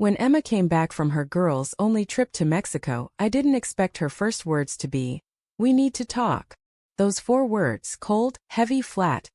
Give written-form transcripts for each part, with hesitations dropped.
When Emma came back from her girls-only trip to Mexico, I didn't expect her first words to be, "We need to talk." Those 4 words, cold, heavy, flat,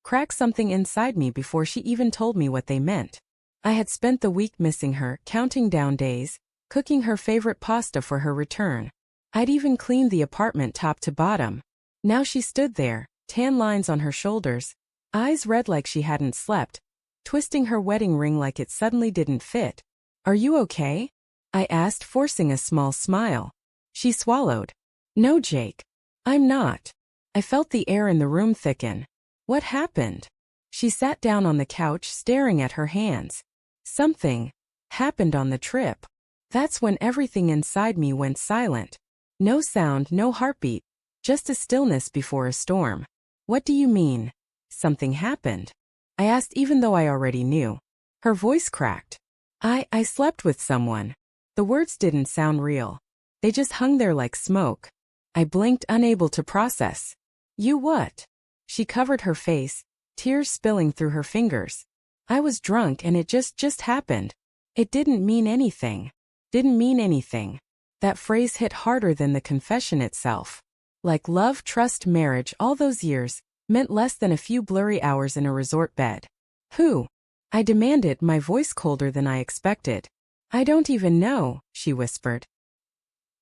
cracked something inside me before she even told me what they meant. I had spent the week missing her, counting down days, cooking her favorite pasta for her return. I'd even cleaned the apartment top to bottom. Now she stood there, tan lines on her shoulders, eyes red like she hadn't slept, twisting her wedding ring like it suddenly didn't fit. "Are you okay?" I asked, forcing a small smile. She swallowed. "No, Jake. I'm not." I felt the air in the room thicken. "What happened?" She sat down on the couch, staring at her hands. "Something happened on the trip." That's when everything inside me went silent. No sound, no heartbeat, just a stillness before a storm. "What do you mean? Something happened?" I asked, even though I already knew. Her voice cracked. I slept with someone." The words didn't sound real. They just hung there like smoke. I blinked, unable to process. "You what?" She covered her face, tears spilling through her fingers. "I was drunk and it just happened. It didn't mean anything." Didn't mean anything. That phrase hit harder than the confession itself. Like love, trust, marriage, all those years, meant less than a few blurry hours in a resort bed. "Who?" I demanded, my voice colder than I expected. "I don't even know," she whispered.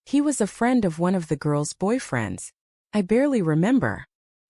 "He was a friend of one of the girls' boyfriends. I barely remember."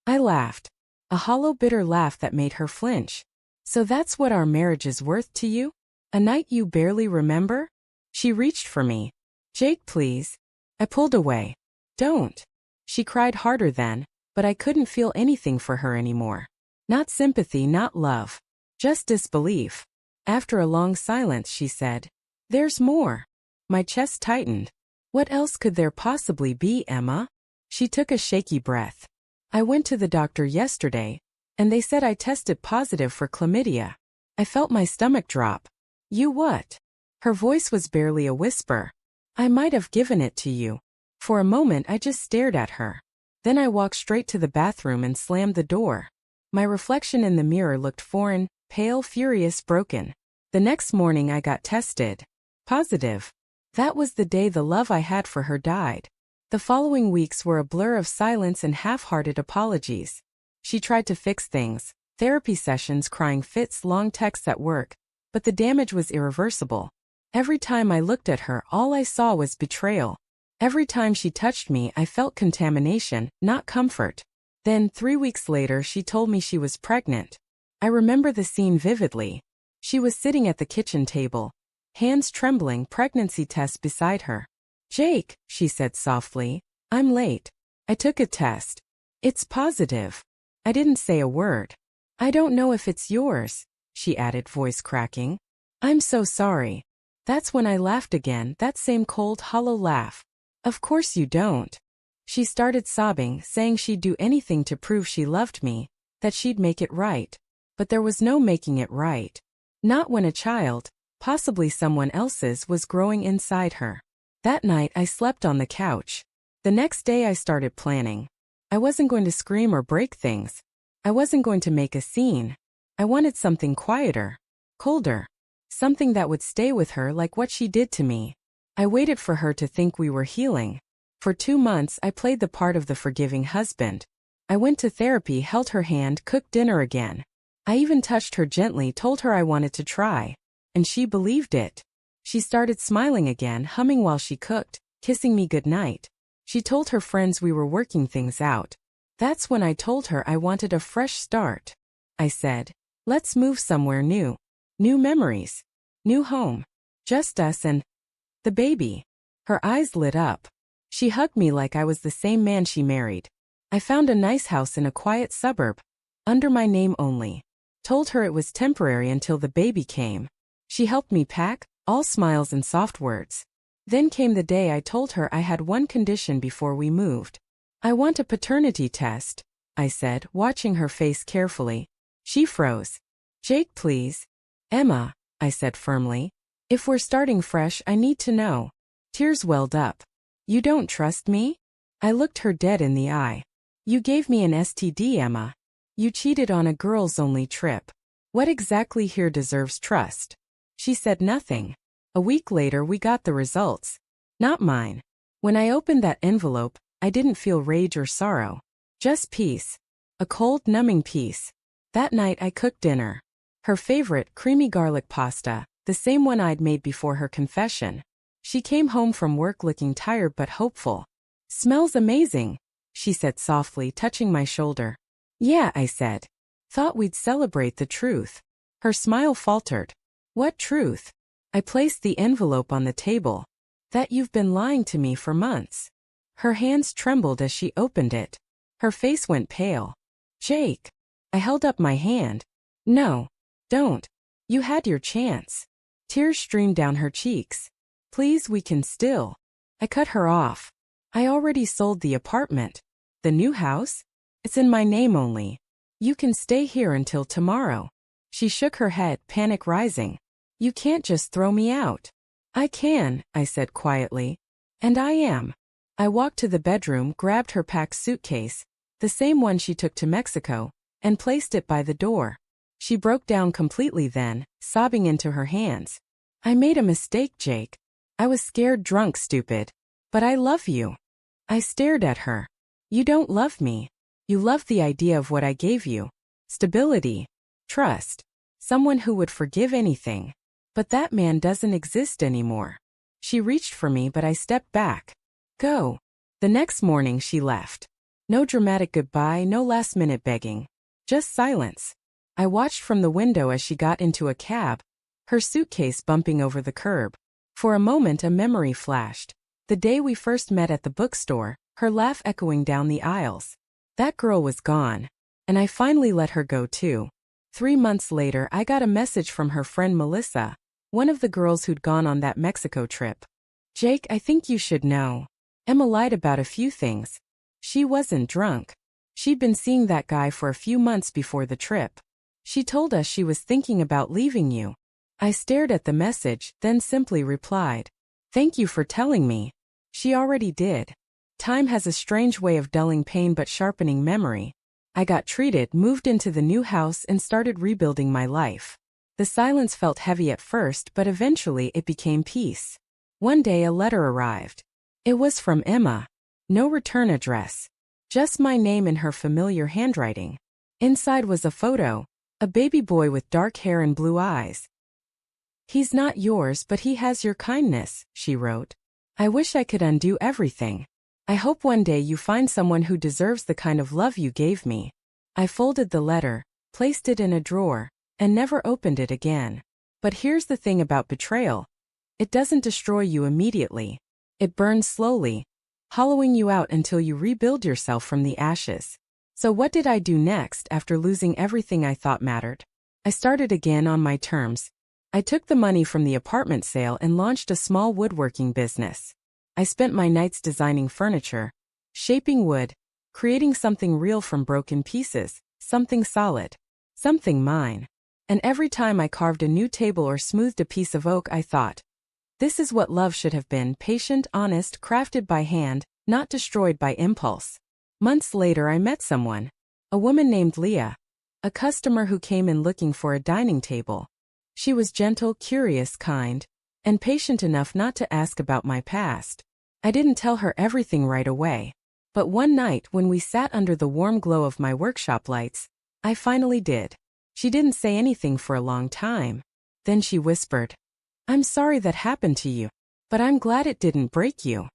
I laughed. A hollow, bitter laugh that made her flinch. "So that's what our marriage is worth to you? A night you barely remember?" She reached for me. "Jake, please." I pulled away. "Don't." She cried harder then, but I couldn't feel anything for her anymore. Not sympathy, not love. Just disbelief. After a long silence, she said, "There's more." My chest tightened. "What else could there possibly be, Emma?" She took a shaky breath. "I went to the doctor yesterday, and they said I tested positive for chlamydia." I felt my stomach drop. "You what?" Her voice was barely a whisper. "I might have given it to you." For a moment I just stared at her. Then I walked straight to the bathroom and slammed the door. My reflection in the mirror looked foreign, pale, furious, broken. The next morning I got tested. Positive. That was the day the love I had for her died. The following weeks were a blur of silence and half-hearted apologies. She tried to fix things, therapy sessions, crying fits, long texts at work, but the damage was irreversible. Every time I looked at her, all I saw was betrayal. Every time she touched me, I felt contamination, not comfort. Then, 3 weeks later, she told me she was pregnant. I remember the scene vividly. She was sitting at the kitchen table, hands trembling, pregnancy test beside her. "Jake," she said softly, "I'm late. I took a test. It's positive." I didn't say a word. "I don't know if it's yours," she added, voice cracking. "I'm so sorry." That's when I laughed again, that same cold, hollow laugh. "Of course you don't." She started sobbing, saying she'd do anything to prove she loved me, that she'd make it right. But there was no making it right. Not when a child, possibly someone else's, was growing inside her. That night I slept on the couch. The next day I started planning. I wasn't going to scream or break things. I wasn't going to make a scene. I wanted something quieter, colder, something that would stay with her like what she did to me. I waited for her to think we were healing. For 2 months I played the part of the forgiving husband. I went to therapy, held her hand, cooked dinner again. I even touched her gently, told her I wanted to try. And she believed it. She started smiling again, humming while she cooked, kissing me goodnight. She told her friends we were working things out. That's when I told her I wanted a fresh start. I said, "Let's move somewhere new. New memories. New home. Just us and the baby." Her eyes lit up. She hugged me like I was the same man she married. I found a nice house in a quiet suburb, under my name only. Told her it was temporary until the baby came. She helped me pack, all smiles and soft words. Then came the day I told her I had one condition before we moved. "I want a paternity test," I said, watching her face carefully. She froze. "Jake, please." "Emma," I said firmly. "If we're starting fresh, I need to know." Tears welled up. "You don't trust me?" I looked her dead in the eye. "You gave me an STD, Emma. You cheated on a girls-only trip. What exactly here deserves trust?" She said nothing. A week later we got the results. Not mine. When I opened that envelope, I didn't feel rage or sorrow. Just peace. A cold, numbing peace. That night I cooked dinner. Her favorite, creamy garlic pasta, the same one I'd made before her confession. She came home from work looking tired but hopeful. "Smells amazing," she said softly, touching my shoulder. "Yeah," I said. "Thought we'd celebrate the truth." Her smile faltered. "What truth?" I placed the envelope on the table. "That you've been lying to me for months." Her hands trembled as she opened it. Her face went pale. "Jake." I held up my hand. "No. Don't. You had your chance." Tears streamed down her cheeks. "Please, we can still." I cut her off. "I already sold the apartment." "The new house?" "It's in my name only. You can stay here until tomorrow." She shook her head, panic rising. "You can't just throw me out." "I can," I said quietly. "And I am." I walked to the bedroom, grabbed her packed suitcase, the same one she took to Mexico, and placed it by the door. She broke down completely then, sobbing into her hands. "I made a mistake, Jake. I was scared drunk, stupid. But I love you." I stared at her. "You don't love me. You love the idea of what I gave you. Stability. Trust. Someone who would forgive anything. But that man doesn't exist anymore." She reached for me, but I stepped back. "Go." The next morning she left. No dramatic goodbye, no last-minute begging. Just silence. I watched from the window as she got into a cab, her suitcase bumping over the curb. For a moment a memory flashed. The day we first met at the bookstore, her laugh echoing down the aisles. That girl was gone. And I finally let her go too. 3 months later I got a message from her friend Melissa, one of the girls who'd gone on that Mexico trip. "Jake, I think you should know. Emma lied about a few things. She wasn't drunk. She'd been seeing that guy for a few months before the trip. She told us she was thinking about leaving you." I stared at the message, then simply replied, "Thank you for telling me." She already did. Time has a strange way of dulling pain but sharpening memory. I got treated, moved into the new house, and started rebuilding my life. The silence felt heavy at first, but eventually it became peace. One day a letter arrived. It was from Emma. No return address. Just my name in her familiar handwriting. Inside was a photo. A baby boy with dark hair and blue eyes. "He's not yours, but he has your kindness," she wrote. "I wish I could undo everything. I hope one day you find someone who deserves the kind of love you gave me." I folded the letter, placed it in a drawer, and never opened it again. But here's the thing about betrayal. It doesn't destroy you immediately. It burns slowly, hollowing you out until you rebuild yourself from the ashes. So what did I do next after losing everything I thought mattered? I started again on my terms. I took the money from the apartment sale and launched a small woodworking business. I spent my nights designing furniture, shaping wood, creating something real from broken pieces, something solid, something mine. And every time I carved a new table or smoothed a piece of oak, I thought, this is what love should have been: patient, honest, crafted by hand, not destroyed by impulse. Months later I met someone, a woman named Leah, a customer who came in looking for a dining table. She was gentle, curious, kind, and patient enough not to ask about my past. I didn't tell her everything right away. But one night when we sat under the warm glow of my workshop lights, I finally did. She didn't say anything for a long time. Then she whispered, "I'm sorry that happened to you, but I'm glad it didn't break you."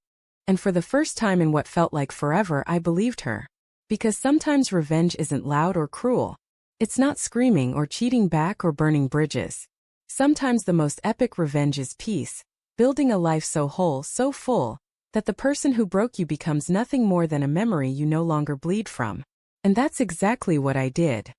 And for the first time in what felt like forever, I believed her. Because sometimes revenge isn't loud or cruel. It's not screaming or cheating back or burning bridges. Sometimes the most epic revenge is peace, building a life so whole, so full, that the person who broke you becomes nothing more than a memory you no longer bleed from. And that's exactly what I did.